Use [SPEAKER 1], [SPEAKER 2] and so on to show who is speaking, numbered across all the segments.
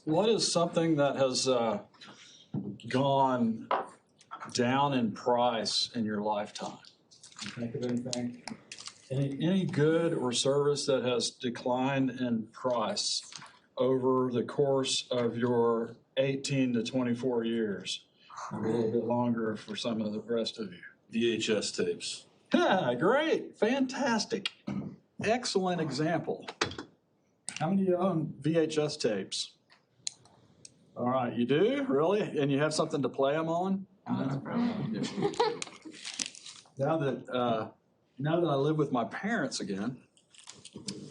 [SPEAKER 1] what is something that has gone down in price in your lifetime? Can you think of anything? Any good or service that has declined in price over the course of your 18 to 24 years? A little bit longer for some of the rest of you.
[SPEAKER 2] VHS tapes.
[SPEAKER 1] Yeah, great, fantastic, excellent example. How many of you own VHS tapes? All right, you do, really? And you have something to play them on? Now that I live with my parents again,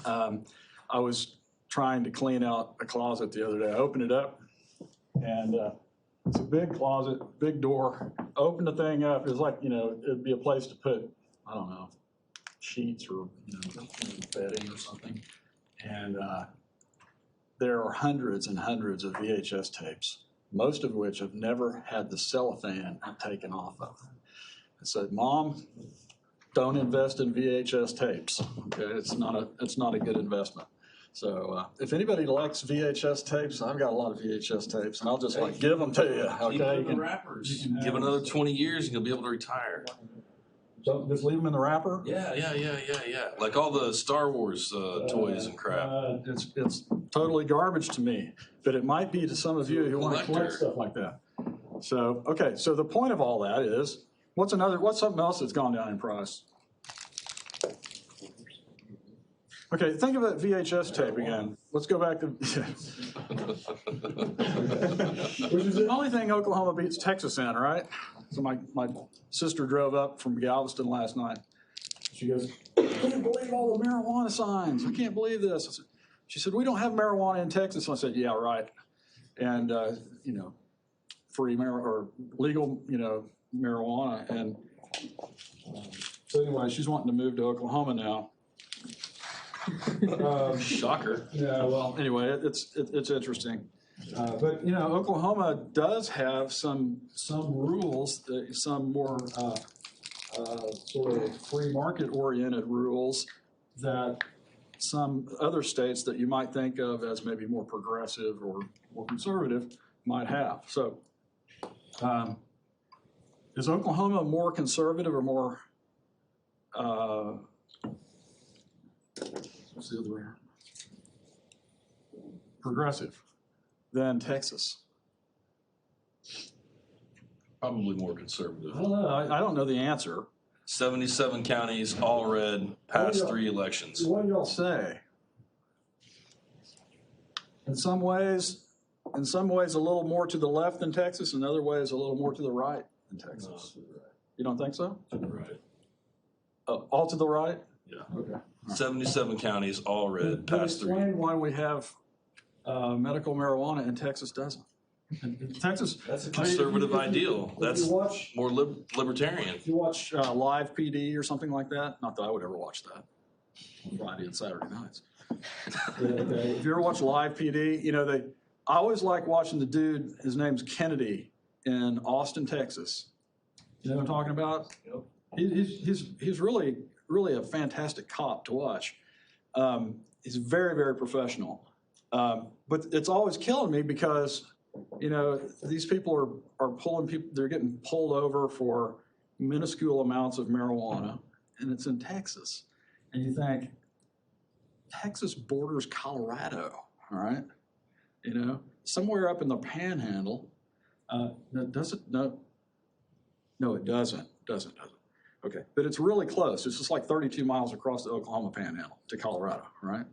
[SPEAKER 1] I was trying to clean out a closet the other day. I opened it up, and it's a big closet, big door. Opened the thing up. It was like, it'd be a place to put, I don't know, sheets or bedding or something. And there are hundreds and hundreds of VHS tapes, most of which have never had the cellophane taken off of. I said, Mom, don't invest in VHS tapes. Okay, it's not a good investment. So if anybody likes VHS tapes, I've got a lot of VHS tapes, and I'll just give them to you. Okay,
[SPEAKER 2] Keep the wrappers. Give it another 20 years, and you'll be able to retire.
[SPEAKER 1] So just leave them in the wrapper?
[SPEAKER 2] Yeah. Like all the Star Wars toys and crap.
[SPEAKER 1] It's totally garbage to me, but it might be to some of you who want to collect stuff like that. So, okay, so the point of all that is, what's something else that's gone down in price? Okay, think of that VHS tape again. Let's go back to, which is the only thing Oklahoma beats Texas in, right? So my sister drove up from Galveston last night. She goes, I can't believe all the marijuana signs. I can't believe this. She said, we don't have marijuana in Texas. And I said, yeah, right. And, free or legal, marijuana. And so anyway, she's wanting to move to Oklahoma now.
[SPEAKER 2] Shocker.
[SPEAKER 1] Yeah, well, anyway, it's interesting. But, Oklahoma does have some rules, some more sort of free market-oriented rules that some other states that you might think of as maybe more progressive or more conservative might have. So is Oklahoma more conservative or more what's the other way? Progressive than Texas?
[SPEAKER 2] Probably more conservative.
[SPEAKER 1] I don't know. I don't know the answer.
[SPEAKER 2] 77 counties, all red, past 3 elections.
[SPEAKER 1] What do y'all say? In some ways a little more to the left than Texas, in other ways a little more to the right than Texas. No, you don't think so?
[SPEAKER 2] To the right.
[SPEAKER 1] All to the right?
[SPEAKER 2] Yeah.
[SPEAKER 1] Okay.
[SPEAKER 2] 77 counties, all red, past 3.
[SPEAKER 1] Explain why we have medical marijuana and Texas doesn't. Texas.
[SPEAKER 2] That's a conservative ideal. That's more libertarian.
[SPEAKER 1] If you watch Live PD or something like that, not that I would ever watch that on Friday and Saturday nights. If you ever watch Live PD, I always like watching the dude, his name's Kennedy in Austin, Texas. You know what I'm talking about?
[SPEAKER 2] Yep.
[SPEAKER 1] He's really a fantastic cop to watch. He's very, very professional. But it's always killing me because, these people are pulling people, they're getting pulled over for minuscule amounts of marijuana, and it's in Texas. And you think, Texas borders Colorado, all right? Somewhere up in the panhandle. Does it? No, it doesn't. Okay, but it's really close. It's just like 32 miles across the Oklahoma panhandle to Colorado, right?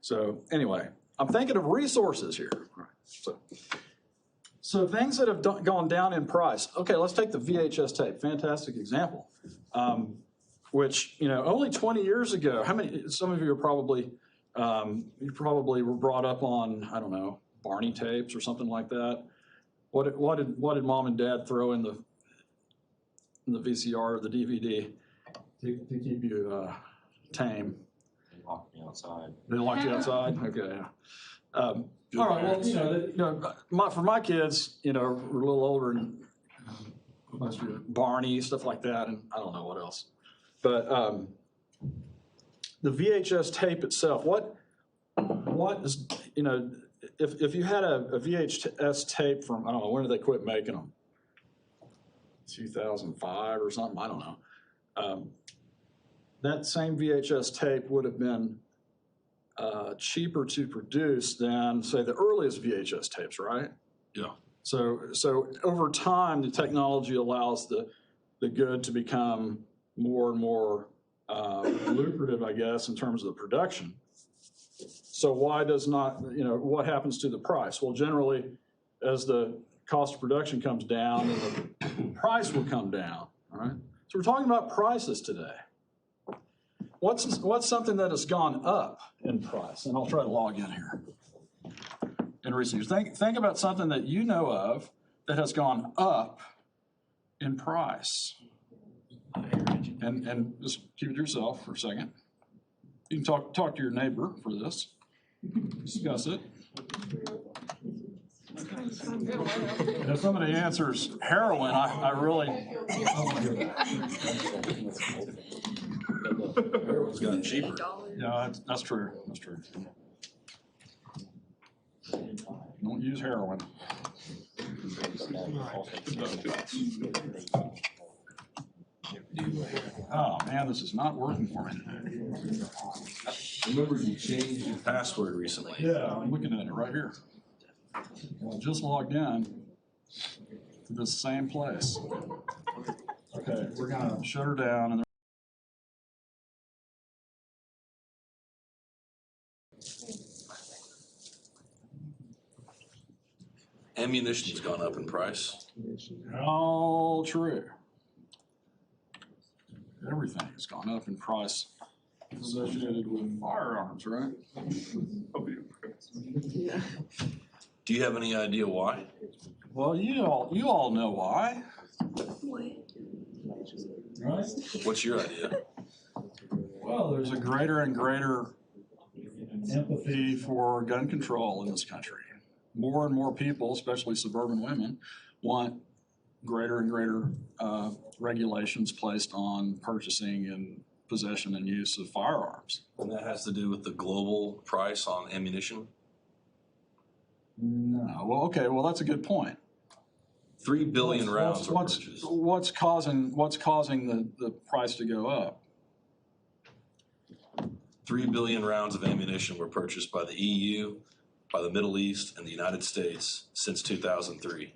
[SPEAKER 1] So anyway, I'm thinking of resources here. Right. So things that have gone down in price. Okay, let's take the VHS tape. Fantastic example. Which, only 20 years ago, some of you are probably, were brought up on, I don't know, Barney tapes or something like that. What did mom and dad throw in the VCR or the DVD to keep you tame?
[SPEAKER 3] They locked me outside.
[SPEAKER 1] They locked you outside? Okay. All right, well, for my kids, we're a little older and Barney, stuff like that, and I don't know what else. But the VHS tape itself, what is, if you had a VHS tape from, I don't know, when did they quit making them? 2005 or something, I don't know. That same VHS tape would have been cheaper to produce than, say, the earliest VHS tapes, right?
[SPEAKER 2] Yeah.
[SPEAKER 1] So over time, the technology allows the good to become more and more lucrative, I guess, in terms of the production. So why does not, what happens to the price? Well, generally, as the cost of production comes down, then the price will come down, all right? So we're talking about prices today. What's something that has gone up in price? And I'll try to log in here. In recent years, think about something that you know of that has gone up in price. And just keep it to yourself for a second. You can talk to your neighbor for this. Discuss it. And if somebody answers heroin, I really want to hear that.
[SPEAKER 2] Heroin's gotten cheaper.
[SPEAKER 1] Yeah, that's true. That's true. Don't use heroin. Oh, man, this is not working for me.
[SPEAKER 2] Remember, you changed your password recently.
[SPEAKER 1] Yeah, I'm looking at it right here. I just logged in to this same place. Okay, we're gonna shut her down and
[SPEAKER 2] Ammunition's gone up in price.
[SPEAKER 1] all true. Everything has gone up in price associated with firearms, right?
[SPEAKER 2] Do you have any idea why?
[SPEAKER 1] Well, you all know why. Right?
[SPEAKER 2] What's your idea?
[SPEAKER 1] Well, there's a greater and greater empathy for gun control in this country. More and more people, especially suburban women, want greater and greater regulations placed on purchasing and possession and use of firearms.
[SPEAKER 2] And that has to do with the global price on ammunition?
[SPEAKER 1] No, well, okay, well, that's a good point.
[SPEAKER 2] 3 billion rounds were
[SPEAKER 1] What's
[SPEAKER 2] purchased.
[SPEAKER 1] causing the price to go up?
[SPEAKER 2] 3 billion rounds of ammunition were purchased by the EU, by the Middle East, and the United States since 2003.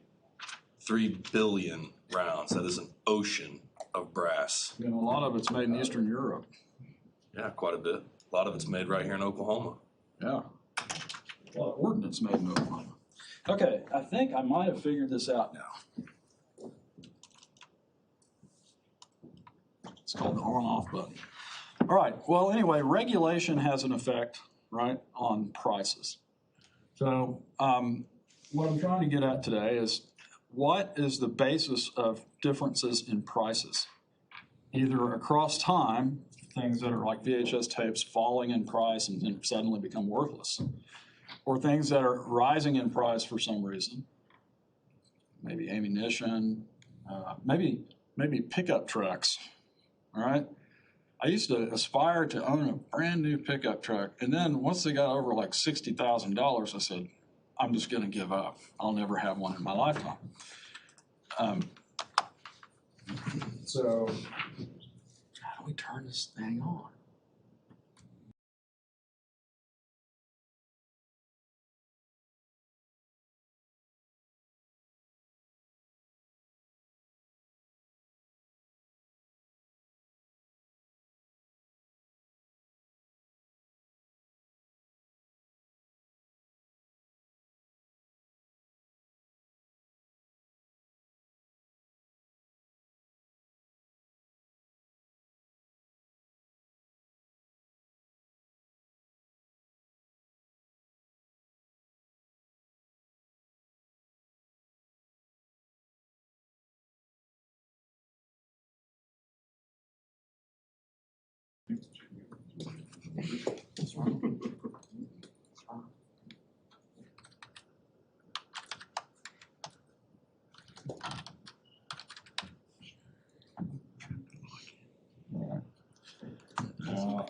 [SPEAKER 2] 3 billion rounds. That is an ocean of brass.
[SPEAKER 1] A lot of it's made in Eastern Europe.
[SPEAKER 2] Yeah, quite a bit. A lot of it's made right here in Oklahoma.
[SPEAKER 1] Yeah. A lot of ordnance made in Oklahoma. Okay, I think I might have figured this out now. It's called the on-off button. All right, well, anyway, regulation has an effect, right, on prices. So what I'm trying to get at today is what is the basis of differences in prices? Either across time, things that are like VHS tapes falling in price and then suddenly become worthless, or things that are rising in price for some reason, maybe ammunition, maybe pickup trucks, all right? I used to aspire to own a brand new pickup truck, and then once they got over like $60,000, I said, I'm just gonna give up. I'll never have one in my lifetime. So how do we turn this thing on?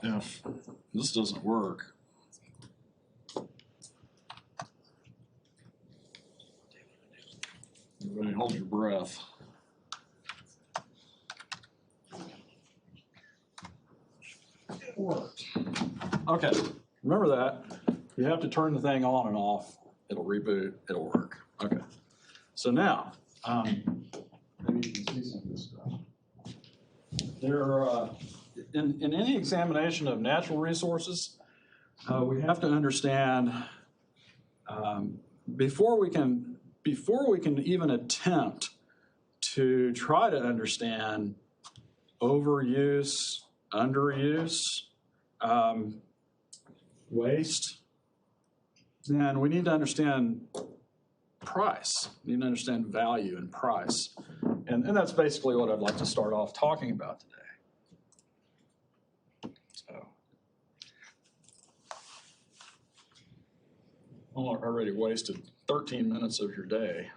[SPEAKER 1] If this doesn't work, Everybody hold your breath. It works. Okay, remember that. You have to turn the thing on and off. It'll reboot, it'll work. Okay. So now, maybe you can see some of this stuff. In any examination of natural resources, we have to understand, before we can even attempt to try to understand overuse, underuse, waste, then we need to understand price. We need to understand value and price. And that's basically what I'd like to start off talking about today. So, I already wasted 13 minutes of your day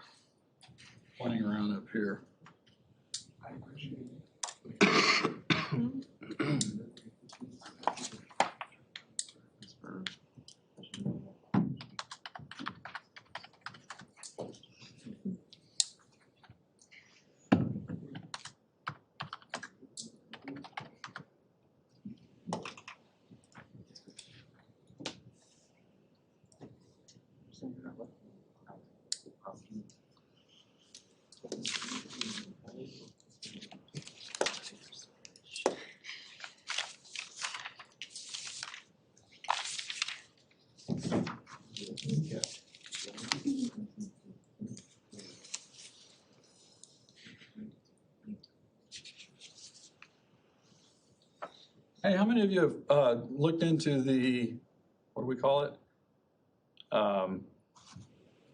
[SPEAKER 1] playing around up here. I appreciate it. Hey, how many of you have looked into the, what do we call it?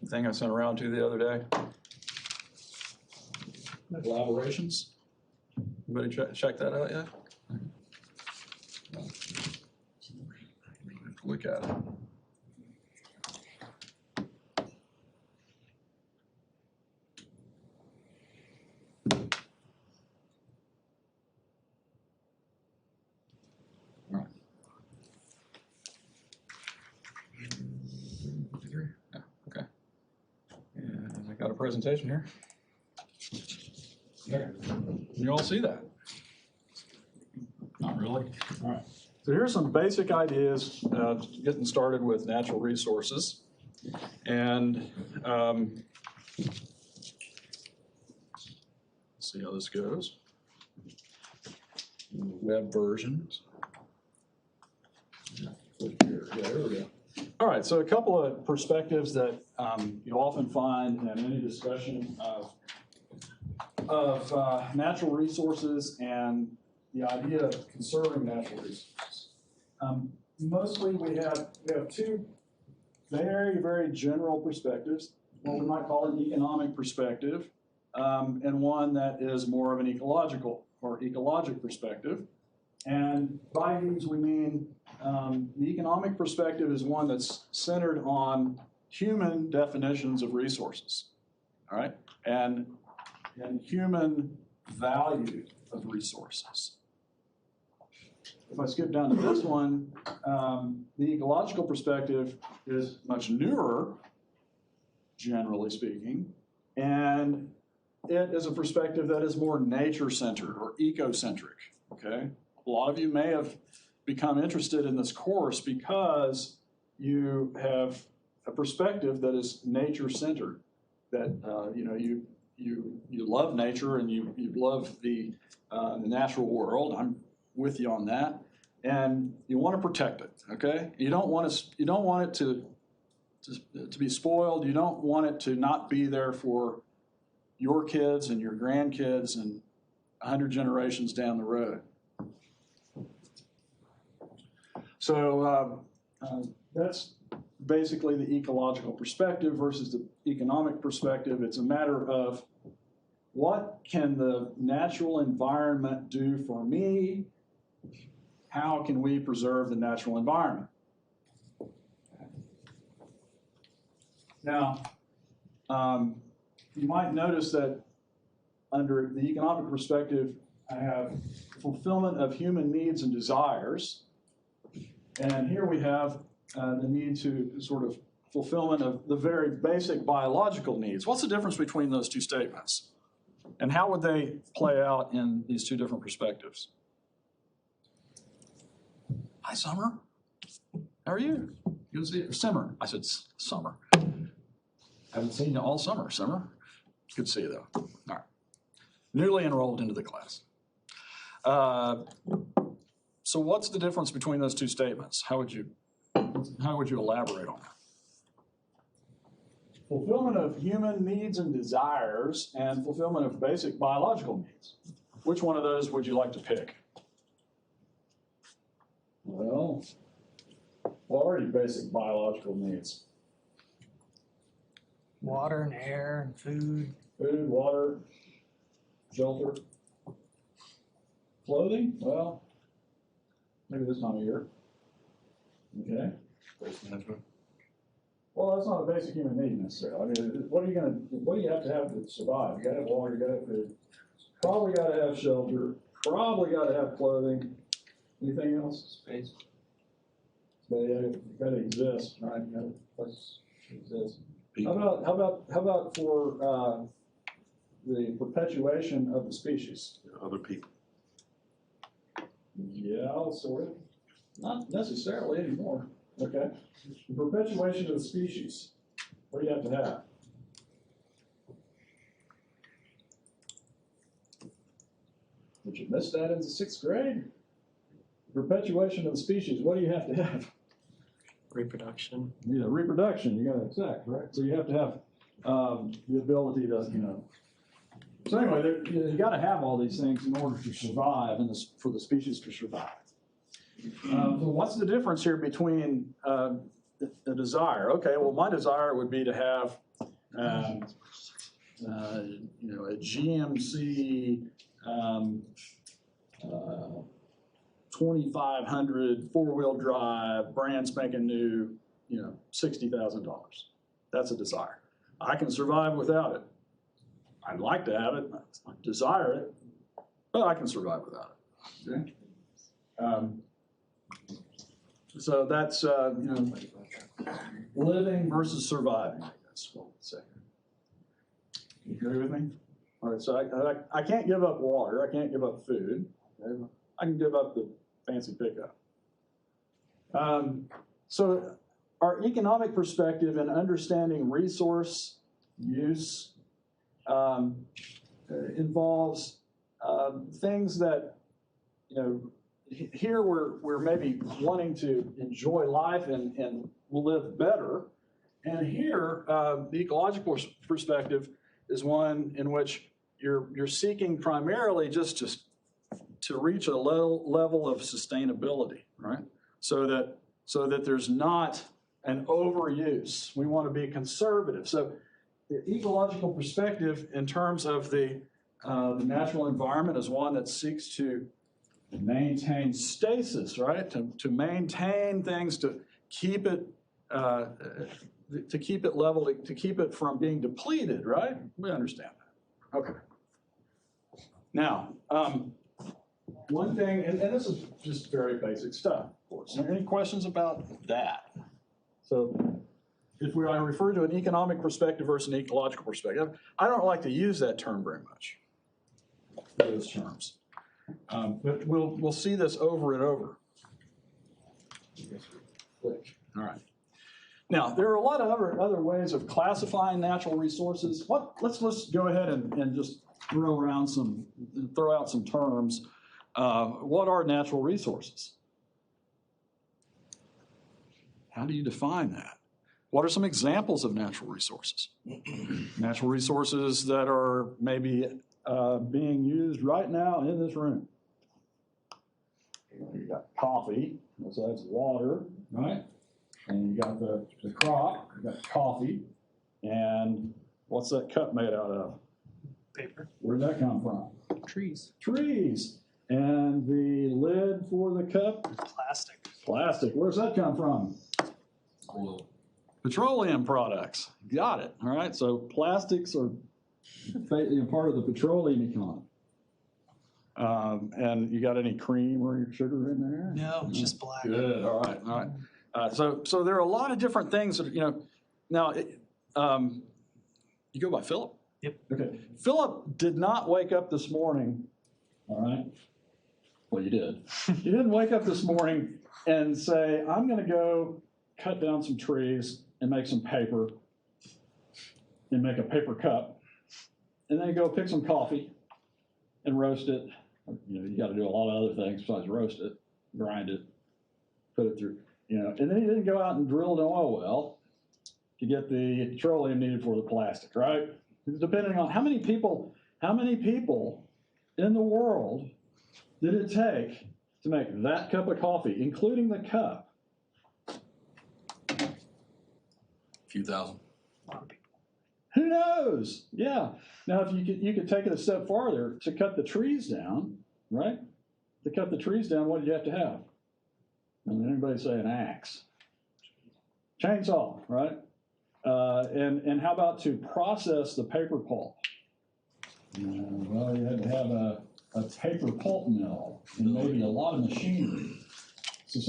[SPEAKER 1] Thing I sent around to you the other day? Collaborations? Anybody check that out yet? Look at it. Got a presentation here. There. You all see that? Not really. All right. So here's some basic ideas getting started with natural resources. And see how this goes. Web versions. Yeah, there we go. All right, so a couple of perspectives that you often find in any discussion of natural resources and the idea of conserving natural resources. Mostly we have two very, very general perspectives, what we might call an economic perspective, and one that is more of an ecological or ecologic perspective. And by these we mean the economic perspective is one that's centered on human definitions of resources, all right, and human value of resources. If I skip down to this one, the ecological perspective is much newer, generally speaking, and it is a perspective that is more nature-centered or ecocentric, okay? A lot of you may have become interested in this course because you have a perspective that is nature-centered, that you love nature and you love the natural world. I'm with you on that, and you want to protect it. Okay, you don't want it to be spoiled. You don't want it to not be there for your kids and your grandkids and 100 generations down the road. So that's basically the ecological perspective versus the economic perspective. It's a matter of what can the natural environment do for me? How can we preserve the natural environment? Now, you might notice that under the economic perspective, I have fulfillment of human needs and desires. And here we have the need to sort of fulfillment of the very basic biological needs. What's the difference between those two statements? And how would they play out in these two different perspectives? Hi, Summer. How are you? Good to see you. Simmer. I said Summer. Haven't seen you all summer, Summer. Good to see you, though. All right. Newly enrolled into the class. So what's the difference between those two statements? How would you elaborate on that? Fulfillment of human needs and desires and fulfillment of basic biological needs. Which one of those would you like to pick? Well, what are your basic biological needs?
[SPEAKER 4] Water and air and food.
[SPEAKER 1] Food, water, shelter, clothing? Well, maybe this time of year. Okay.
[SPEAKER 2] Waste management.
[SPEAKER 1] Well, that's not a basic human need necessarily. I mean, what do you have to survive? You gotta have water, you gotta have food. Probably gotta have shelter, probably gotta have clothing. Anything else?
[SPEAKER 3] Space.
[SPEAKER 1] You gotta exist, right? You gotta have a place to exist. How about for the perpetuation of the species?
[SPEAKER 2] Other people.
[SPEAKER 1] Yeah, sort of. Not necessarily anymore. Okay. The perpetuation of the species. What do you have to have? Did you miss that in the 6th grade? Perpetuation of the species. What do you have to have?
[SPEAKER 4] Reproduction.
[SPEAKER 1] Yeah, reproduction. You got to exact, right? So you have to have the ability to, So anyway, you got to have all these things in order to survive and for the species to survive. So what's the difference here between the desire? Okay, well, my desire would be to have, a GMC 2500 4-wheel drive, brand spanking new, $60,000. That's a desire. I can survive without it. I'd like to have it, I desire it, but I can survive without it. Okay? So that's, living versus surviving, I guess what we'll say. You agree with me? All right, so I can't give up water, I can't give up food. Okay? I can give up the fancy pickup. So our economic perspective in understanding resource use involves things that, here we're maybe wanting to enjoy life and live better. And here, the ecological perspective is one in which you're seeking primarily just to reach a low level of sustainability, right? So that there's not an overuse. We want to be conservative. So the ecological perspective in terms of the natural environment is one that seeks to maintain stasis, right? To maintain things, to keep it level, to keep it from being depleted, right? We understand that. Okay. Now, one thing, and this is just very basic stuff, of course. Are there any questions about that? So if I refer to an economic perspective versus an ecological perspective, I don't like to use that term very much, those terms. But we'll see this over and over. All right. Now, there are a lot of other ways of classifying natural resources. Let's go ahead and just throw out some terms. What are natural resources? How do you define that? What are some examples of natural resources? Natural resources that are maybe being used right now in this room. You got coffee, so that's water, right? And you got the crop, you got coffee, and what's that cup made out of?
[SPEAKER 4] Paper.
[SPEAKER 1] Where'd that come from?
[SPEAKER 4] Trees.
[SPEAKER 1] Trees. And the lid for the cup?
[SPEAKER 4] Plastic.
[SPEAKER 1] Plastic. Where's that come from?
[SPEAKER 2] Oil.
[SPEAKER 1] Petroleum products. Got it. All right. So plastics are part of the petroleum economy. And you got any cream or sugar in there?
[SPEAKER 4] No, it's just black.
[SPEAKER 1] Good. All right. All right. So there are a lot of different things that, Now, you go by Philip?
[SPEAKER 4] Yep.
[SPEAKER 1] Okay. Philip did not wake up this morning, all right? Well, you did. You didn't wake up this morning and say, I'm going to go cut down some trees and make some paper and make a paper cup. And then go pick some coffee and roast it. You know, you got to do a lot of other things besides roast it, grind it, put it through, you know. And then you didn't go out and drill an oil well to get the petroleum needed for the plastic, right? Depending on how many people in the world did it take to make that cup of coffee, including the cup?
[SPEAKER 2] A few thousand.
[SPEAKER 4] A lot of people.
[SPEAKER 1] Who knows? Yeah. Now, if you could take it a step farther to cut the trees down, right? To cut the trees down, what did you have to have? Anybody say an axe? Chainsaw, right? And how about to process the paper pulp? Well, you had to have a paper pulp mill and maybe a lot of machinery. So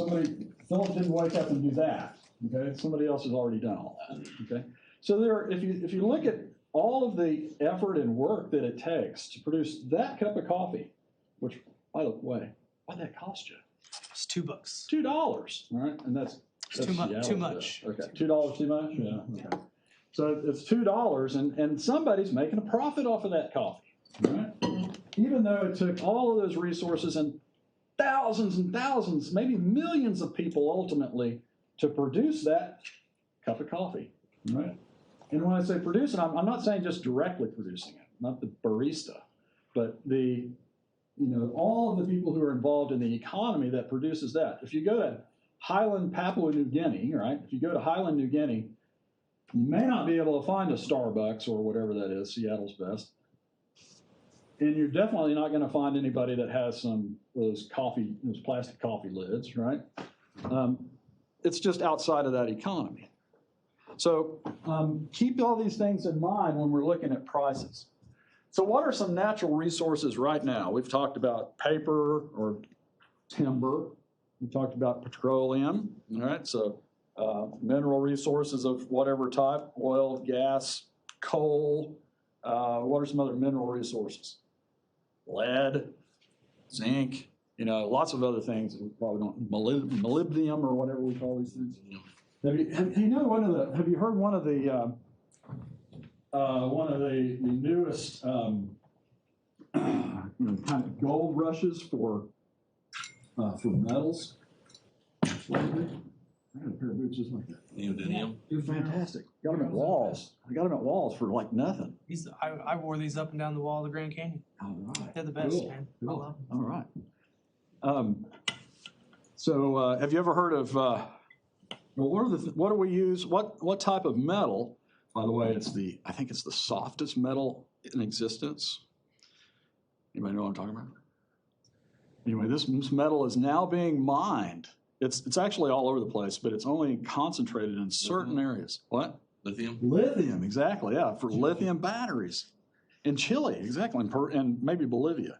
[SPEAKER 1] Philip didn't wake up and do that. Okay, somebody else has already done all that. Okay, so if you look at all of the effort and work that it takes to produce that cup of coffee, which, by the way, what'd that cost you?
[SPEAKER 4] It's $2.
[SPEAKER 1] $2, all right, and that's
[SPEAKER 4] Too much.
[SPEAKER 1] Seattle's
[SPEAKER 4] Too much.
[SPEAKER 1] Okay, $2 too much. Yeah. Okay. So it's $2, and somebody's making a profit off of that coffee, right? Even though it took all of those resources and thousands, maybe millions of people ultimately to produce that cup of coffee, right? And when I say producing, I'm not saying just directly producing it, not the barista, but all of the people who are involved in the economy that produces that. If you go to Highland, Papua New Guinea, right? If you go to Highland, New Guinea, you may not be able to find a Starbucks or whatever that is, Seattle's best. And you're definitely not going to find anybody that has those plastic coffee lids, right? It's just outside of that economy. So keep all these things in mind when we're looking at prices. So what are some natural resources right now? We've talked about paper or timber. We talked about petroleum, all right? So mineral resources of whatever type, oil, gas, coal. What are some other mineral resources? Lead, zinc, lots of other things that we probably don't, molybdenum or whatever we call these things. Have you heard one of the newest kind of gold rushes for metals? I got a pair of boots just like that.
[SPEAKER 2] Neodymium.
[SPEAKER 1] They're fantastic. Got them at Walls. I got them at Walls for like nothing.
[SPEAKER 4] I wore these up and down the wall of the Grand Canyon.
[SPEAKER 1] All right.
[SPEAKER 4] They're the best,
[SPEAKER 1] Cool.
[SPEAKER 4] man.
[SPEAKER 1] Cool.
[SPEAKER 4] I love them.
[SPEAKER 1] All right. So have you ever heard of, what do we use? What type of metal? By the way, I think it's the softest metal in existence. Anybody know what I'm talking about? Anyway, this metal is now being mined. It's actually all over the place, but it's only concentrated in certain areas. What?
[SPEAKER 2] Lithium.
[SPEAKER 1] Lithium, exactly, yeah, for lithium batteries. In Chile, exactly, and maybe Bolivia.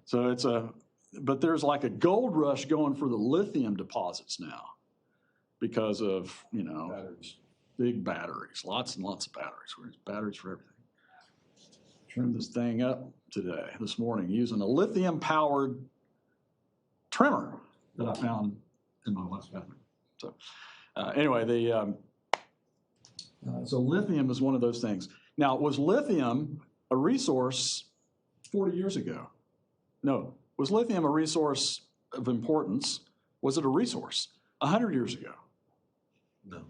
[SPEAKER 1] So but there's like a gold rush going for the lithium deposits now because of,
[SPEAKER 3] Batteries.
[SPEAKER 1] big batteries, lots and lots of batteries. There's batteries for everything. Trimmed this thing up this morning, using a lithium-powered trimmer that I found in my wife's bathroom. So anyway, so lithium is one of those things. Now, was lithium a resource 40 years ago? No. Was lithium a resource of importance? Was it a resource 100 years ago?
[SPEAKER 2] No.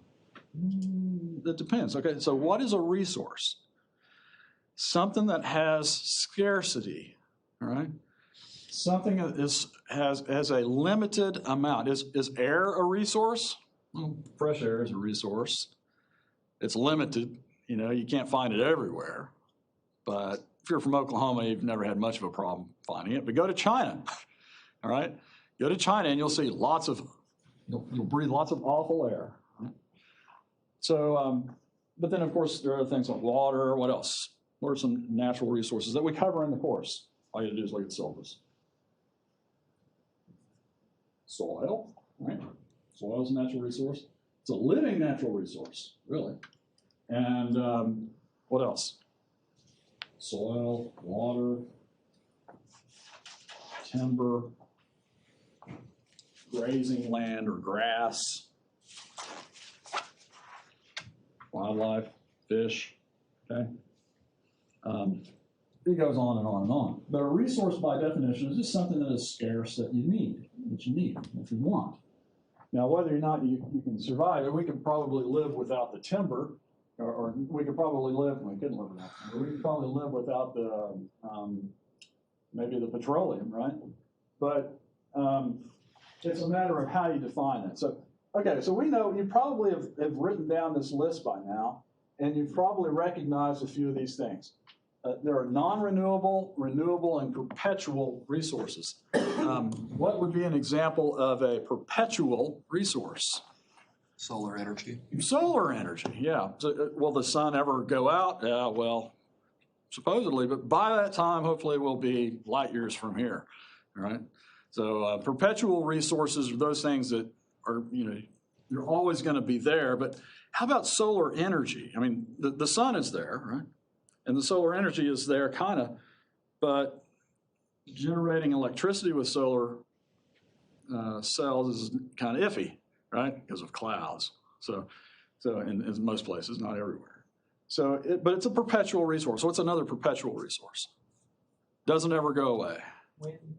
[SPEAKER 1] It depends. Okay, so what is a resource? Something that has scarcity, all right? Something that has a limited amount. Is air a resource? Well, fresh air is a resource. It's limited. You can't find it everywhere. But if you're from Oklahoma, you've never had much of a problem finding it. But go to China, all right? Go to China and you'll see you'll breathe lots of awful air. Right? So, but then of course there are other things like water. What else? What are some natural resources that we cover in the course? All you have to do is look at the syllabus. Soil, right? Soil is a natural resource. It's a living natural resource, really. And what else? Soil, water, timber, grazing land or grass, wildlife, fish, okay? It goes on and on and on. But a resource by definition is just something that is scarce that you need, that you want. Now, whether or not you can survive, we could probably live without the timber, or we could probably live, we couldn't live without timber, we could probably live without the, maybe the petroleum, right? But it's a matter of how you define it. So, okay, so we know, you probably have written down this list by now, and you've probably recognized a few of these things. There are non-renewable, renewable, and perpetual resources. What would be an example of a perpetual resource?
[SPEAKER 3] Solar energy.
[SPEAKER 1] Solar energy, yeah. So, will the sun ever go out? Yeah, well, supposedly, but by that time, hopefully we'll be light years from here, right? So perpetual resources are those things that are, they're always going to be there. But how about solar energy? I mean, the sun is there, right? And the solar energy is there kind of, but generating electricity with solar cells is kind of iffy, right? Because of clouds. So in most places, not everywhere. So, but it's a perpetual resource. So what's another perpetual resource? Doesn't ever go away.
[SPEAKER 4] Wind.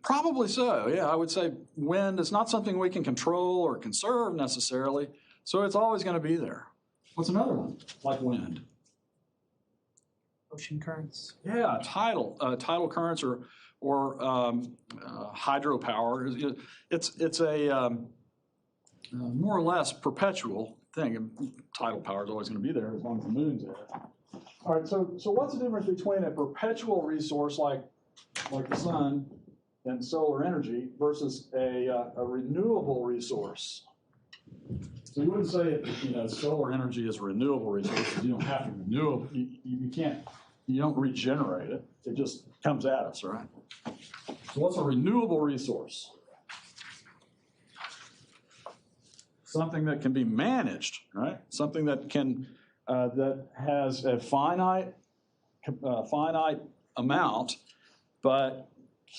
[SPEAKER 1] Probably so, yeah. I would say wind is not something we can control or conserve necessarily, so it's always going to be there. What's another one? Like wind.
[SPEAKER 4] Ocean currents.
[SPEAKER 1] Yeah, tidal currents or hydropower. It's a more or less perpetual thing. And tidal power is always going to be there as long as the moon's there. All right, so what's the difference between a perpetual resource like the sun and solar energy versus a renewable resource? So you wouldn't say, solar energy is a renewable resource. You don't have to renew it. You can't. You don't regenerate it. It just comes at us, right? So what's a renewable resource? Something that can be managed, right? Something that can that has a finite amount, but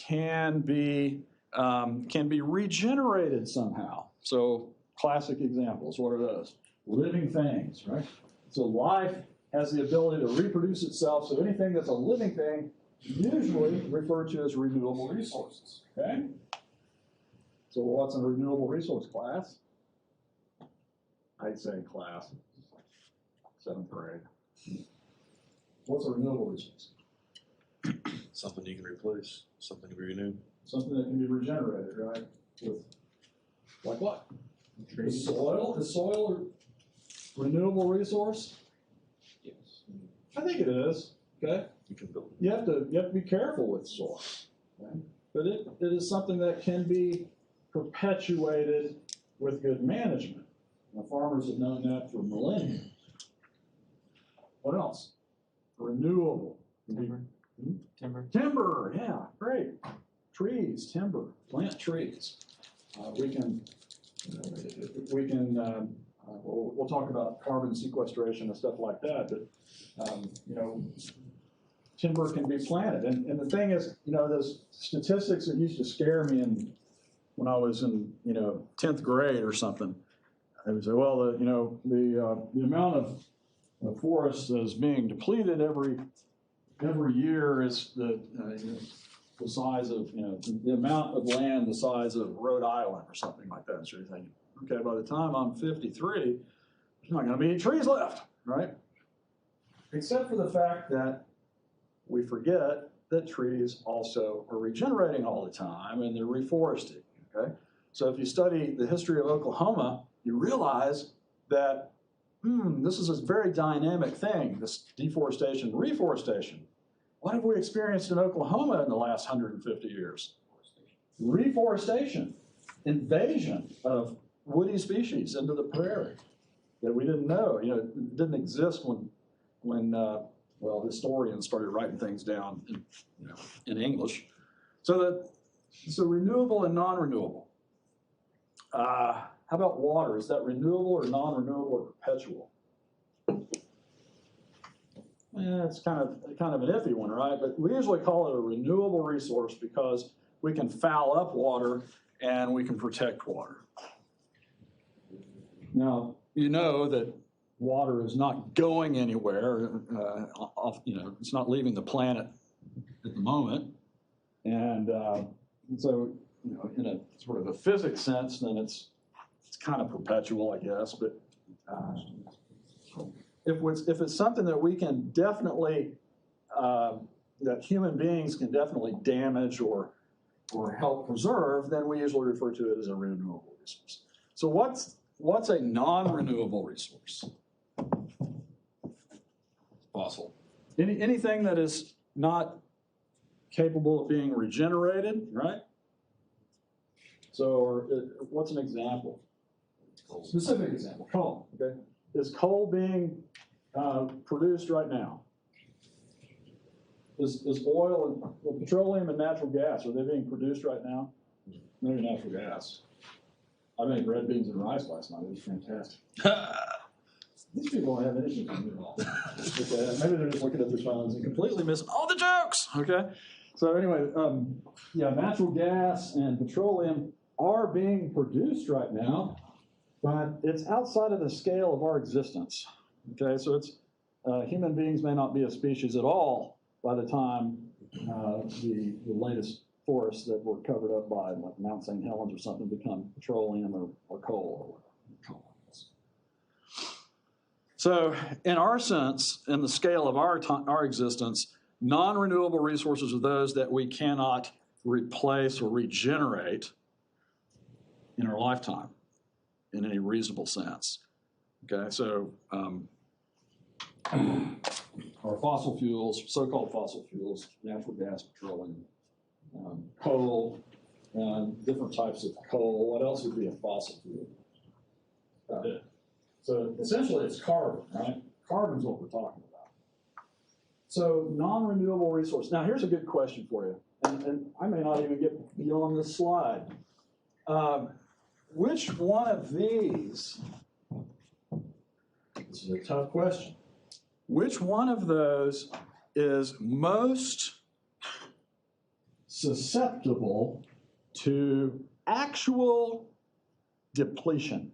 [SPEAKER 1] can be regenerated somehow. So classic examples. What are those? Living things, right? So life has the ability to reproduce itself. So anything that's a living thing, usually referred to as renewable resources. Okay. So what's a renewable resource, class? I'd say class, 7th grade. What's a renewable resource?
[SPEAKER 2] Something you can replace, something to be renewed.
[SPEAKER 1] Something that can be regenerated, right? With, like what? Is soil a renewable resource?
[SPEAKER 3] Yes.
[SPEAKER 1] I think it is. Okay.
[SPEAKER 2] You can build.
[SPEAKER 1] You have to be careful with soil, okay? But it is something that can be perpetuated with good management. Now, farmers have known that for millennia. What else? Renewable.
[SPEAKER 3] Timber. Timber.
[SPEAKER 1] Timber, yeah, great. Trees, timber, plant trees. We'll talk about carbon sequestration and stuff like that, but, timber can be planted. And the thing is, those statistics that used to scare me when I was in, 10th grade or something, they would say, well, the amount of forest that is being depleted every year is the size of, the amount of land the size of Rhode Island or something like that. So you're thinking, okay, by the time I'm 53, there's not going to be any trees left, right? Except for the fact that we forget that trees also are regenerating all the time and they're reforesting, okay? So if you study the history of Oklahoma, you realize that, this is a very dynamic thing, this deforestation, reforestation. What have we experienced in Oklahoma in the last 150 years? Reforestation, invasion of woody species into the prairie that we didn't know. It didn't exist when historians started writing things down in English. So renewable and non-renewable. How about water? Is that renewable or non-renewable or perpetual? It's kind of an iffy one, right? But we usually call it a renewable resource because we can foul up water and we can protect water. Now, you know that water is not going anywhere. It's not leaving the planet at the moment. And so, in a sort of a physics sense, then it's kind of perpetual, I guess. But if it's something that we can definitely, that human beings can definitely damage or help preserve, then we usually refer to it as a renewable resource. So what's a non-renewable resource?
[SPEAKER 2] Fossil.
[SPEAKER 1] Anything that is not capable of being regenerated, right? So what's an example? Specific example, coal, okay? Is coal being produced right now? Is oil and petroleum and natural gas, are they being produced right now? Maybe natural gas. I made red beans and rice last night. It was fantastic. These people don't have anything to do at all. Okay, maybe they're just looking at their phones and completely missing all the jokes. Okay. So anyway, natural gas and petroleum are being produced right now, but it's outside of the scale of our existence. Okay, so it's human beings may not be a species at all by the time the latest forests that were covered up by like Mount St. Helens or something become petroleum or coal or whatever. So in our sense, in the scale of our existence, non-renewable resources are those that we cannot replace or regenerate in our lifetime in any reasonable sense. Okay, so our fossil fuels, so-called fossil fuels, natural gas, petroleum, coal, different types of coal. What else would be a fossil fuel? So essentially it's carbon, right? Carbon's what we're talking about. So non-renewable resource. Now here's a good question for you, and I may not even get beyond this slide. Which one of these, this is a tough question, which one of those is most susceptible to actual depletion?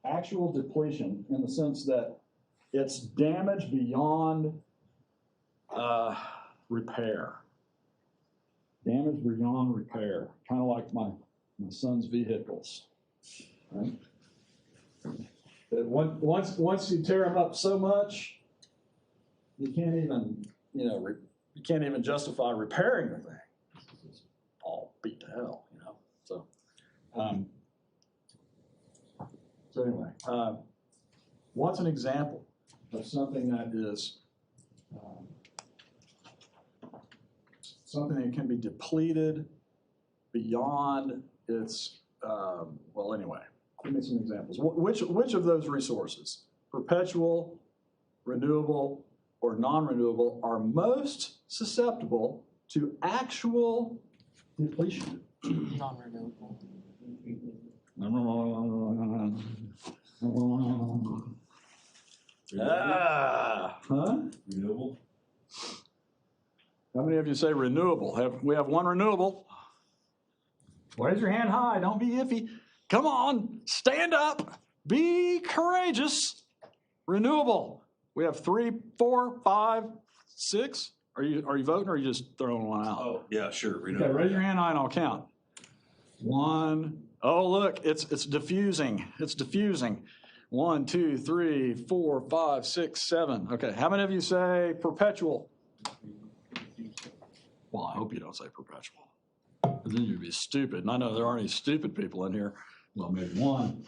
[SPEAKER 1] Actual depletion in the sense that it's damage beyond repair. Damage beyond repair, kind of like my son's vehicles. Right? Once you tear them up so much, you can't even you can't even justify repairing the thing. It's all beat to hell, So. So anyway, what's an example of something that is something that can be depleted beyond its, anyway, give me some examples. Which of those resources, perpetual, renewable, or non-renewable, are most susceptible to actual depletion?
[SPEAKER 3] Non-renewable.
[SPEAKER 2] Renewable?
[SPEAKER 1] How many of you say renewable? We have one renewable. Raise your hand high. Don't be iffy. Come on, stand up. Be courageous. Renewable. We have 3, 4, 5, 6. Are you voting or are you just throwing one out?
[SPEAKER 2] Oh, yeah, sure.
[SPEAKER 1] Okay,
[SPEAKER 2] Renewable.
[SPEAKER 1] raise your hand high and I'll count. 1. Oh, look, it's diffusing. It's diffusing. 1, 2, 3, 4, 5, 6, 7. Okay, how many of you say perpetual? Well, I hope you don't say perpetual. Because then you'd be stupid. And I know there aren't any stupid people in here. Well, maybe one.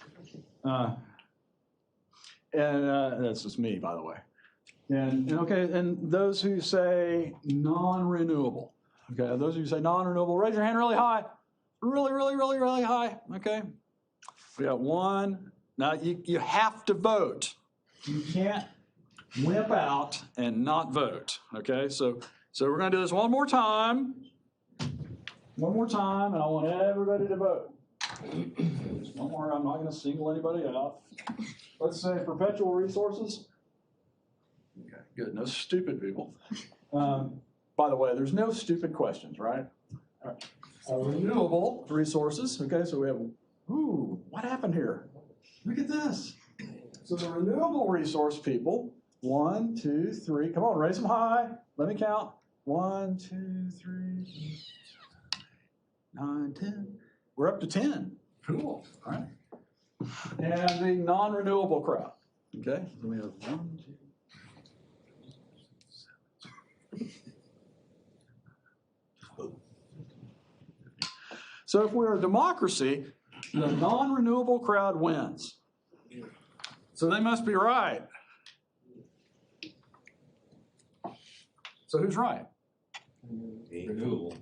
[SPEAKER 1] That's just me, by the way. And those who say non-renewable. Okay, those who say non-renewable, raise your hand really high. Really, really, really, really high. Okay. We got 1. Now, you have to vote. You can't wimp out and not vote. Okay, so we're going to do this one more time. One more time, and I want everybody to vote. Just one more. I'm not going to single anybody out. let's say perpetual resources. Okay, good. No stupid people. By the way, there's no stupid questions, right? All right. Renewable resources. Okay, so we have, what happened here? Look at this. So the renewable resource people, 1, 2, 3. Come on, raise them high. Let me count. 1, 2, 3, 9, 10. We're up to 10. Cool. All right. And the non-renewable crowd. Okay, so we have 1, 2. So if we're a democracy, the non-renewable crowd wins. So they must be right. So who's right?
[SPEAKER 2] Renewable.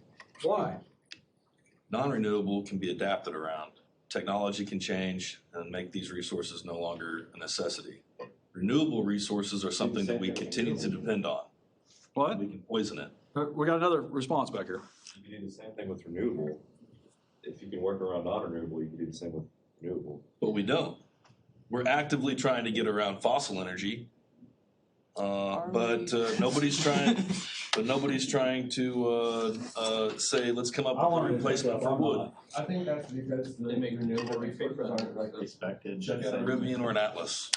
[SPEAKER 1] Why?
[SPEAKER 2] Non-renewable can be adapted around. Technology can change and make these resources no longer a necessity. Renewable resources are something that we continue to depend on.
[SPEAKER 1] What?
[SPEAKER 2] We can poison it.
[SPEAKER 1] We got another response back here.
[SPEAKER 5] You can do the same thing with renewable. If you can work around non-renewable, you can do the same with renewable.
[SPEAKER 2] But we don't. We're actively trying to get around fossil energy. But nobody's trying. But nobody's trying to say, let's come up with a replacement for wood.
[SPEAKER 6] I think that's because they make renewable resources aren't like
[SPEAKER 7] respected.
[SPEAKER 2] Rivian or an Atlas.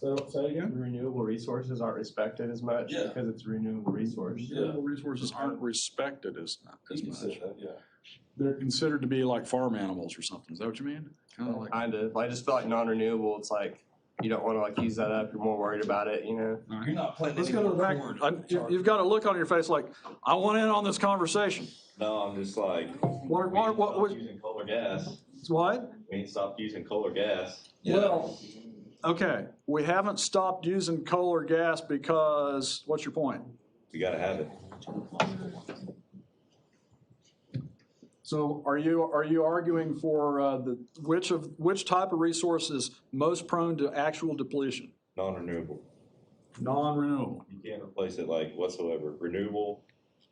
[SPEAKER 1] So say again.
[SPEAKER 7] Renewable resources aren't respected as much
[SPEAKER 2] Yeah.
[SPEAKER 7] because it's a renewable resource.
[SPEAKER 1] Renewable resources aren't respected as much.
[SPEAKER 2] Yeah.
[SPEAKER 1] They're considered to be like farm animals or something. Is that what you mean? Kind of like.
[SPEAKER 7] Kind of. I just feel like non-renewable. It's like you don't want to like use that up. You're more worried about it. You know.
[SPEAKER 2] You're not planting
[SPEAKER 1] Let's
[SPEAKER 2] any
[SPEAKER 1] go to the
[SPEAKER 2] more
[SPEAKER 1] back.
[SPEAKER 2] corn.
[SPEAKER 1] You've got a look on your face like, I want in on this conversation.
[SPEAKER 5] No, I'm just like,
[SPEAKER 1] What?
[SPEAKER 5] we ain't
[SPEAKER 1] What?
[SPEAKER 5] stopped using coal or gas.
[SPEAKER 1] What?
[SPEAKER 5] We ain't stopped using coal or gas.
[SPEAKER 2] Yeah.
[SPEAKER 1] Well, okay. We haven't stopped using coal or gas because. What's your point?
[SPEAKER 5] We gotta have it.
[SPEAKER 1] So are you arguing for which type of resource is most prone to actual depletion?
[SPEAKER 5] Non-renewable.
[SPEAKER 1] Non-renewable.
[SPEAKER 5] You can't replace it like whatsoever. Renewable,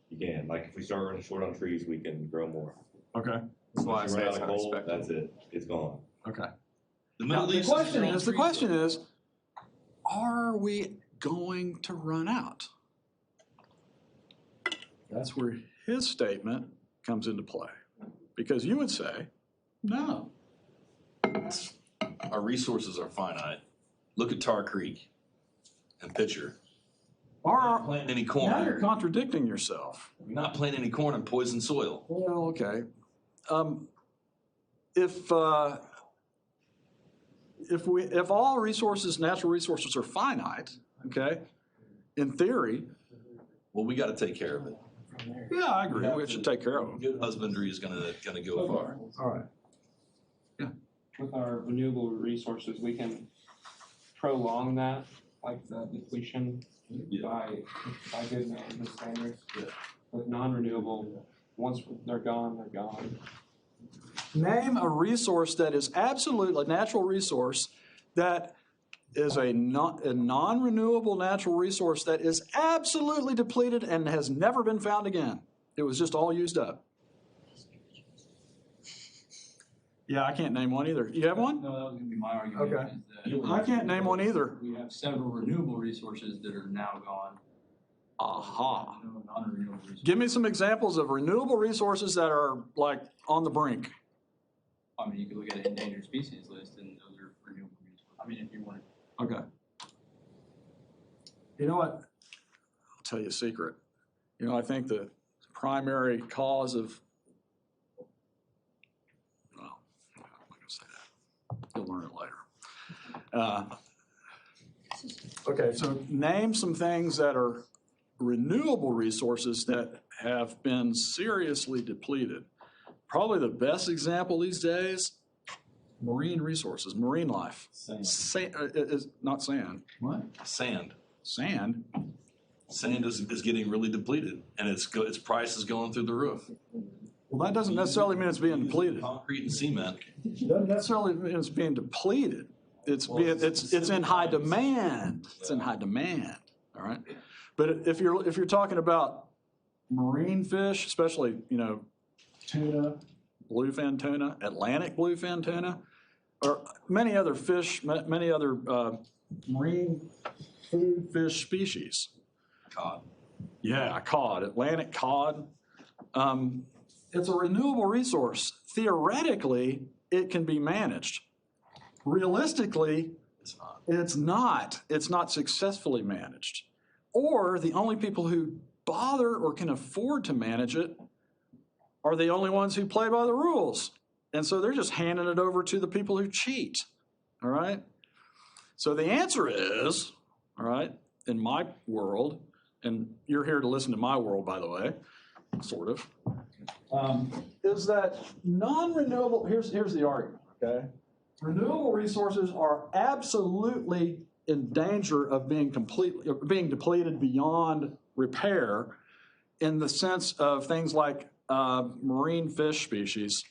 [SPEAKER 5] you can. Like if we start running short on trees, we can grow more.
[SPEAKER 1] Okay.
[SPEAKER 7] That's why I
[SPEAKER 5] Once you
[SPEAKER 7] say
[SPEAKER 5] run
[SPEAKER 7] it's
[SPEAKER 5] out of
[SPEAKER 7] not
[SPEAKER 5] coal,
[SPEAKER 7] respected.
[SPEAKER 5] that's it. It's gone.
[SPEAKER 1] Okay.
[SPEAKER 2] The
[SPEAKER 1] Now,
[SPEAKER 2] Middle
[SPEAKER 1] the
[SPEAKER 2] East
[SPEAKER 1] question is, are we going to run out? That's where his statement comes into play. Because you would say, no.
[SPEAKER 2] Our resources are finite. Look at Tar Creek and Pitcher. We're not planting any
[SPEAKER 1] Now you're
[SPEAKER 2] corn.
[SPEAKER 1] contradicting yourself.
[SPEAKER 2] We're not planting any corn in poison soil.
[SPEAKER 1] Well, okay. If all resources, natural resources are finite, okay, in theory,
[SPEAKER 2] Well, we got to take care of it.
[SPEAKER 1] yeah, I agree. We should take care of them.
[SPEAKER 2] Good husbandry is gonna go far.
[SPEAKER 1] All right.
[SPEAKER 3] With our renewable resources, we can prolong that, like the depletion
[SPEAKER 2] Yeah.
[SPEAKER 3] by good management standards.
[SPEAKER 2] Yeah.
[SPEAKER 3] With non-renewable, once they're gone, they're gone.
[SPEAKER 1] Name a resource that is absolutely, a natural resource that is a non-renewable natural resource that is absolutely depleted and has never been found again. It was just all used up. Yeah, I can't name one either. You have one?
[SPEAKER 6] No, that was gonna be my argument.
[SPEAKER 1] Okay.
[SPEAKER 6] is that
[SPEAKER 1] I can't name one either.
[SPEAKER 6] We have several renewable resources that are now gone.
[SPEAKER 1] Aha.
[SPEAKER 6] No non-renewable resources.
[SPEAKER 1] Give me some examples of renewable resources that are like on the brink.
[SPEAKER 6] I mean, you could look at an endangered species list and those are renewable resources. I mean, if you want to.
[SPEAKER 1] Okay. You know what? I'll tell you a secret. You know, I think the primary cause of, well, I'm not going to say that. You'll learn it later. Okay, so name some things that are renewable resources that have been seriously depleted. Probably the best example these days, marine resources, marine life. Is not sand. What?
[SPEAKER 2] Sand.
[SPEAKER 1] Sand?
[SPEAKER 2] Sand is getting really depleted, and its price is going through the roof.
[SPEAKER 1] Well, that doesn't necessarily mean it's being depleted.
[SPEAKER 2] Concrete and cement.
[SPEAKER 1] Doesn't necessarily mean it's being depleted. It's in high demand. It's in high demand. All right. But if you're talking about marine fish, especially tuna, bluefin tuna, Atlantic bluefin tuna, or many other fish, many other marine food fish species.
[SPEAKER 2] Cod.
[SPEAKER 1] Yeah, cod, Atlantic cod. It's a renewable resource. Theoretically, it can be managed. Realistically,
[SPEAKER 2] It's not.
[SPEAKER 1] it's not. It's not successfully managed. Or the only people who bother or can afford to manage it are the only ones who play by the rules. And so they're just handing it over to the people who cheat. All right? So the answer is, all right, in my world, and you're here to listen to my world, by the way, sort of, is that non-renewable, here's the argument, okay? Renewable resources are absolutely in danger of being depleted beyond repair in the sense of things like marine fish species.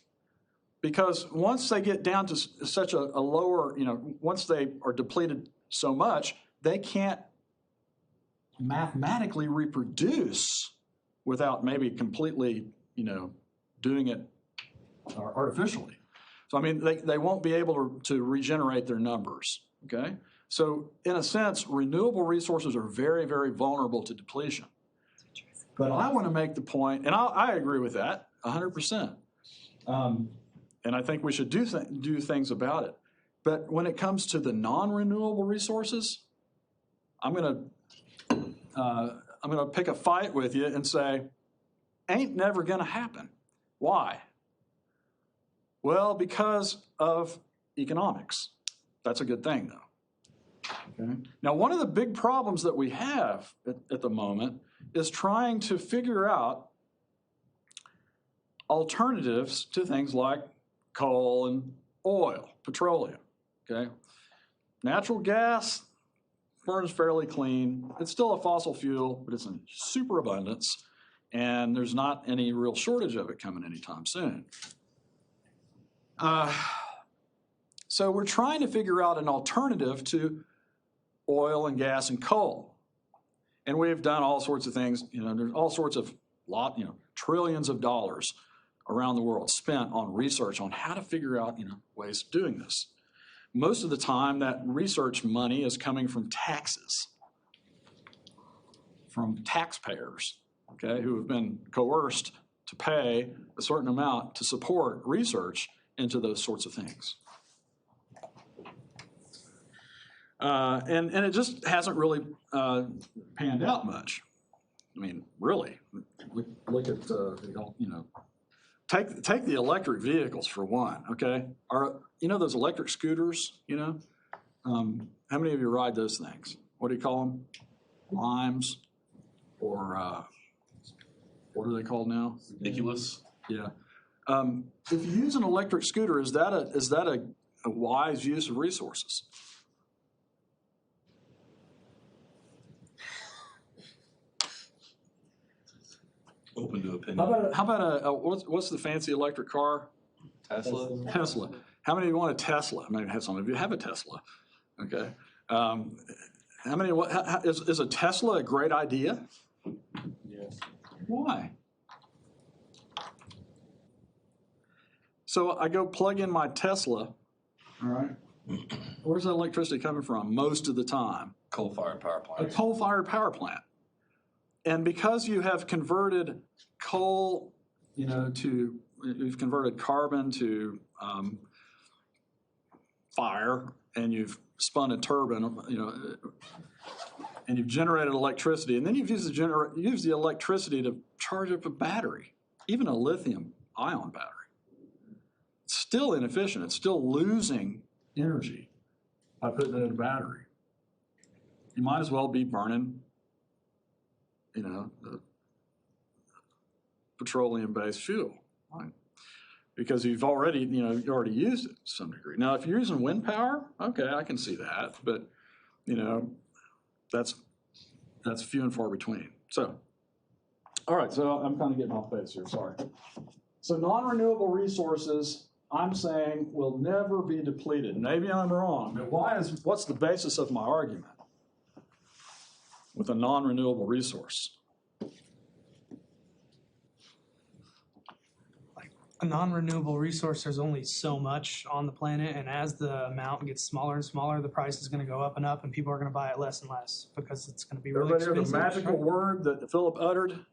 [SPEAKER 1] Because once they get down to such a lower, once they are depleted so much, they can't mathematically reproduce without maybe completely, doing it artificially. So, I mean, they won't be able to regenerate their numbers, okay? So, in a sense, renewable resources are very, very vulnerable to depletion. But I want to make the point, and I agree with that 100%. And I think we should do things about it. But when it comes to the non-renewable resources, I'm going to pick a fight with you and say, ain't never going to happen. Why? Well, because of economics. That's a good thing, though. Okay. Now, one of the big problems that we have at the moment is trying to figure out alternatives to things like coal and oil, petroleum. Okay. Natural gas burns fairly clean. It's still a fossil fuel, but it's in super abundance, and there's not any real shortage of it coming anytime soon. So we're trying to figure out an alternative to oil and gas and coal. And we've done all sorts of things, there's all sorts of trillions of dollars around the world spent on research on how to figure out, ways of doing this. Most of the time, that research money is coming from taxes, from taxpayers, okay, who have been coerced to pay a certain amount to support research into those sorts of things. And it just hasn't really panned out much. I mean, really, look at, take the electric vehicles for one, okay? Those electric scooters, how many of you ride those things? What do you call them? Limes? Or what are they called now?
[SPEAKER 2] Ridiculous.
[SPEAKER 1] Yeah. If you use an electric scooter, is that a wise use of resources?
[SPEAKER 2] Open to opinion.
[SPEAKER 1] How about what's the fancy electric car? Tesla. How many of you want a Tesla? Maybe some of you have a Tesla. Okay. How many? Is a Tesla a great idea?
[SPEAKER 5] Yes.
[SPEAKER 1] Why? So I go plug in my Tesla. All right. Where's the electricity coming from? Most of the time,
[SPEAKER 2] Coal-fired power
[SPEAKER 1] a
[SPEAKER 2] plant.
[SPEAKER 1] coal-fired power plant. And because you have converted coal, you've converted carbon to fire, and you've spun a turbine, and you've generated electricity, and then you've used the electricity to charge up a battery, even a lithium-ion battery. It's still inefficient. It's still losing energy by putting it in a battery. You might as well be burning the petroleum-based fuel, right? Because you've already, you already used it to some degree. Now, if you're using wind power, okay, I can see that, but, that's few and far between. So, all right, so I'm kind of getting off base here, sorry. So non-renewable resources, I'm saying, will never be depleted. Maybe I'm wrong, but what's the basis of my argument with a non-renewable resource?
[SPEAKER 4] A non-renewable resource, there's only so much on the planet, and as the amount gets smaller and smaller, the price is gonna go up, and people are gonna buy it less and less, because it's gonna be really
[SPEAKER 1] Everybody hear the
[SPEAKER 4] expensive.
[SPEAKER 1] magical word that Philip uttered?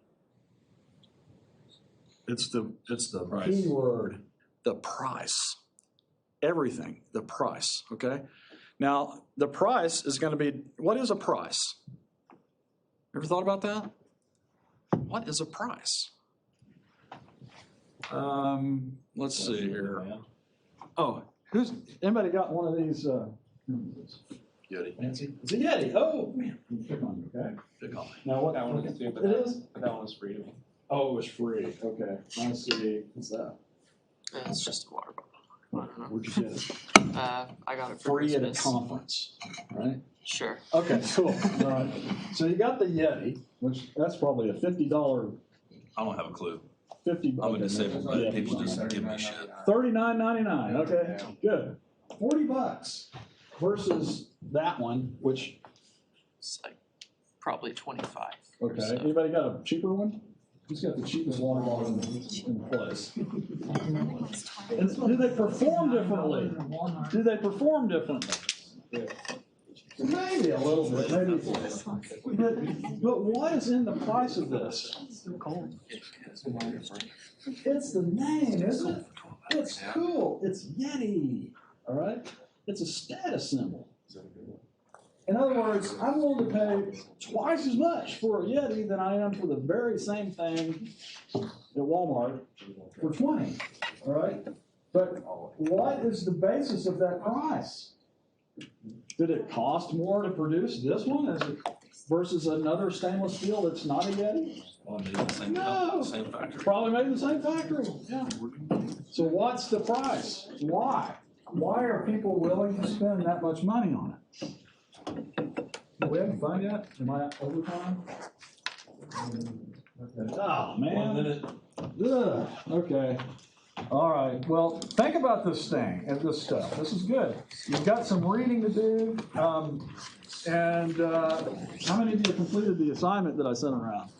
[SPEAKER 1] It's the key word, the price. Everything, the price, okay? Now, the price is gonna be, what is a price? Ever thought about that? What is a price? Let's see here. Oh, anybody got one of these,
[SPEAKER 2] Yeti.
[SPEAKER 1] Nancy? It's a Yeti. Oh, man. Pick on you, okay?
[SPEAKER 2] Pick on me.
[SPEAKER 1] Now what?
[SPEAKER 3] That one is too, but
[SPEAKER 1] It is?
[SPEAKER 3] that one was free to me.
[SPEAKER 1] Oh, it was free. Okay. Let's see. What's that?
[SPEAKER 8] It's just a water bottle. I don't know.
[SPEAKER 1] Where'd you get it?
[SPEAKER 8] I got it for
[SPEAKER 1] Free at a
[SPEAKER 8] Christmas.
[SPEAKER 1] conference, right?
[SPEAKER 8] Sure.
[SPEAKER 1] Okay, cool. All right. So you got the Yeti, which that's probably a $50,
[SPEAKER 2] I don't have a clue.
[SPEAKER 1] 50.
[SPEAKER 2] I'm a disabled man.
[SPEAKER 1] Yeah.
[SPEAKER 2] People just give me shit.
[SPEAKER 1] $39.99. Okay, good. $40 versus that one, which
[SPEAKER 8] It's like probably 25.
[SPEAKER 1] okay.
[SPEAKER 8] So,
[SPEAKER 1] Anybody got a cheaper one? Who's got the cheapest water bottle in the place? And do they perform differently? Do they perform differently? Maybe a little bit, maybe. But what is in the price of this? It's the name, isn't it? It's cool. It's Yeti, all right? It's a status symbol. In other words, I'm willing to pay twice as much for a Yeti than I am for the very same thing at Walmart for 20, all right? But what is the basis of that price? Did it cost more to produce this one versus another stainless steel that's not a Yeti?
[SPEAKER 2] Well, maybe the same,
[SPEAKER 1] No.
[SPEAKER 2] same factory.
[SPEAKER 1] Probably made in the same factory, yeah. So what's the price? Why? Why are people willing to spend that much money on it? We haven't found yet? Am I over time? Oh, man. Ugh, okay. All right, well, think about this thing and this stuff. This is good. You've got some reading to do. And how many of you completed the assignment that I sent around?